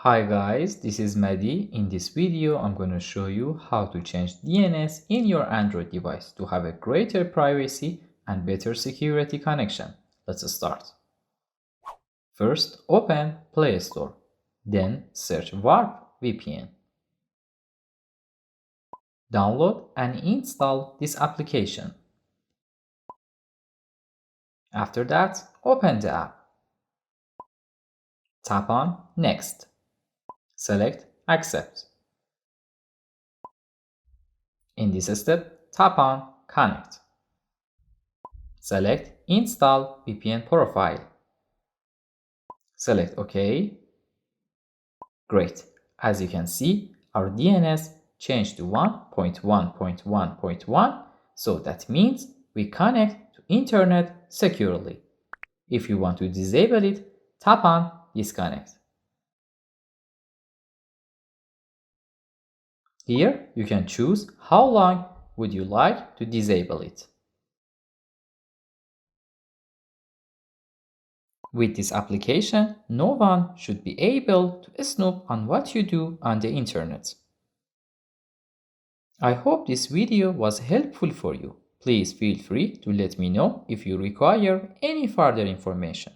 Hi guys, this is Mehdi. In this video, I'm going to show you how to change DNS in your Android device to have a greater privacy and better security connection. Let's start. First, open Play Store. Then search Warp VPN. Download and install this application. After that, open the app. Tap on Next. Select Accept. In this step, tap on Connect. Select Install VPN Profile. Select OK. Great. As you can see, our DNS changed to 1.1.1.1, so that means we connect to internet securely. If you want to disable it, tap on Disconnect. Here you can choose how long would you like to disable it. With this application, no one should be able to snoop on what you do on the internet. I hope this video was helpful for you. Please feel free to let me know if you require any further information.